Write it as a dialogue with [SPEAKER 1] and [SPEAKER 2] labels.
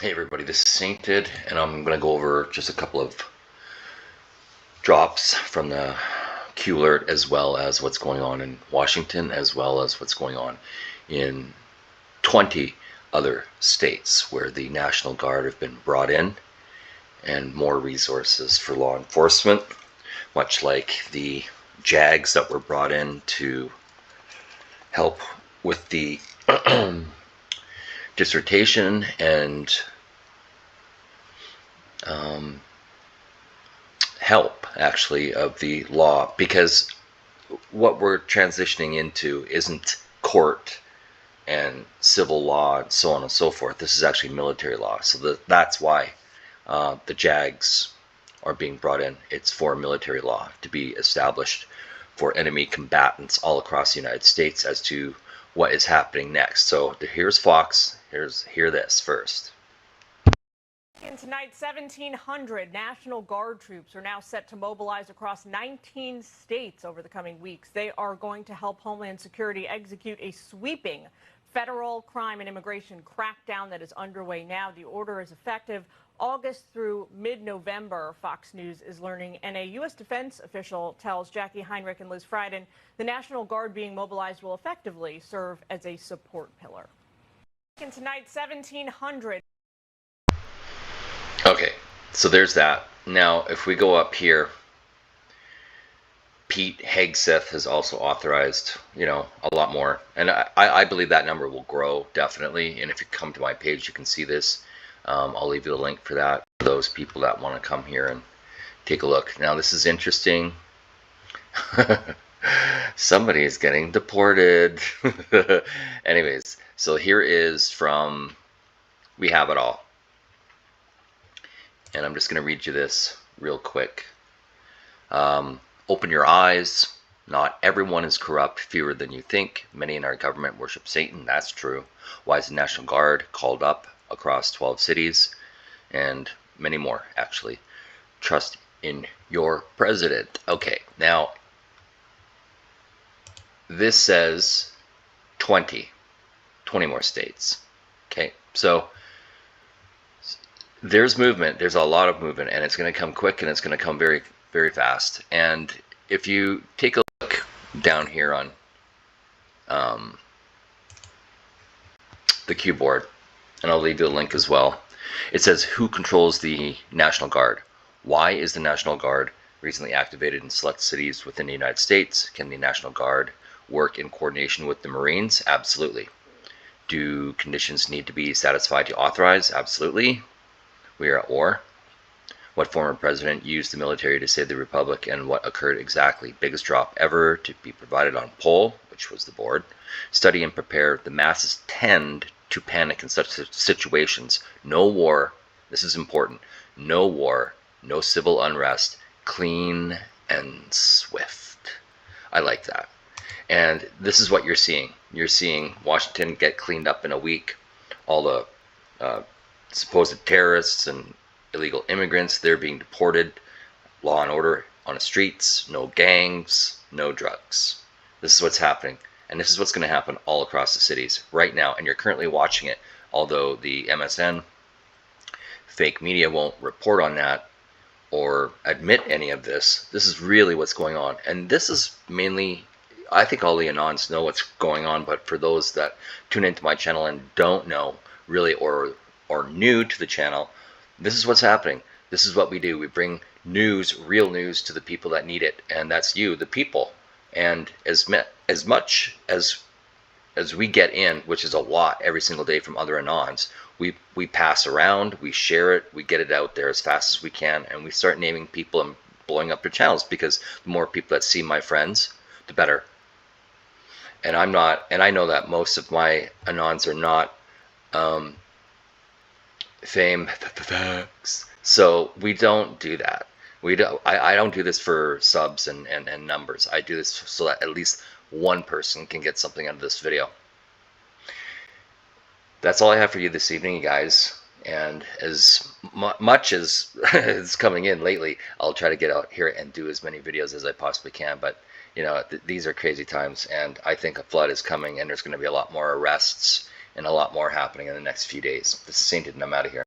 [SPEAKER 1] Hey everybody, this is Sainted, and I'm going to go over just a couple of drops from the Q alert, as well as what's going on in Washington, as well as what's going on in 20 other states where the National Guard have been brought in, and more resources for law enforcement, much like the JAGs that were brought in to help with the dissertation and help actually of the law, because what we're transitioning into isn't court and civil law and so on and so forth. This is actually military law, so that's why the JAGs are being brought in. It's for military law to be established for enemy combatants all across the United States as to what is happening next. So here's Fox. Hear this first.
[SPEAKER 2] And tonight, 1,700 National Guard troops are now set to mobilize across 19 states over the coming weeks. They are going to help Homeland Security execute a sweeping federal crime and immigration crackdown that is underway now. The order is effective August through mid-November, Fox News is learning. And a U.S. defense official tells Jackie Heinrich and Liz Frieden the National Guard being mobilized will effectively serve as a support pillar. And tonight, 1,700.
[SPEAKER 1] Okay, so there's that. Now, if we go up here, Pete Hegseth has also authorized, a lot more. And I believe that number will grow, definitely. And if you come to my page, you can see this. I'll leave you a link for that, for those people that want to come here and take a look. Now, this is interesting. Somebody is getting deported. Anyways, so here is from We Have It All. And I'm just going to read you this real quick. Open your eyes. Not everyone is corrupt, fewer than you think. Many in our government worship Satan. That's true. Why is the National Guard called up across 12 cities? And many more, actually. Trust in your president. Okay, now, this says 20 more states. Okay, so there's movement. There's a lot of movement, and it's going to come quick, and it's going to come very, very fast. And if you take a look down here on the Q board, and I'll leave you a link as well, it says, who controls the National Guard? Why is the National Guard recently activated in select cities within the United States? Can the National Guard work in coordination with the Marines? Absolutely. Do conditions need to be satisfied to authorize? Absolutely. We are at war. What former president used the military to save the republic, and what occurred exactly? Biggest drop ever to be provided on poll, which was the board. Study and prepare. The masses tend to panic in such situations. No war. This is important. No war. No civil unrest. Clean and swift. I like that. And this is what you're seeing. You're seeing Washington get cleaned up in a week. All the supposed terrorists and illegal immigrants, they're being deported. Law and order on the streets. No gangs. No drugs. This is what's happening. And this is what's going to happen all across the cities right now. And you're currently watching it. Although the MSN fake media won't report on that or admit any of this, this is really what's going on. And this is mainly, I think all the Anons know what's going on, but for those that tune into my channel and don't know really, or new to the channel, this is what's happening. This is what we do. We bring news, real news, to the people that need it, and that's you, the people. And as much as we get in, which is a lot every single day from other Anons, we pass around, we share it, we get it out there as fast as we can, and we start naming people and blowing up their channels, because the more people that see my friends, the better. And I know that most of my Anons are not fame, so we don't do that. I don't do this for subs and numbers. I do this so that at least one person can get something out of this video. That's all I have for you this evening, you guys. And as much as is coming in lately, I'll try to get out here and do as many videos as I possibly can. But these are crazy times, and I think a flood is coming, and there's going to be a lot more arrests and a lot more happening in the next few days. This is Sainted, and I'm out of here.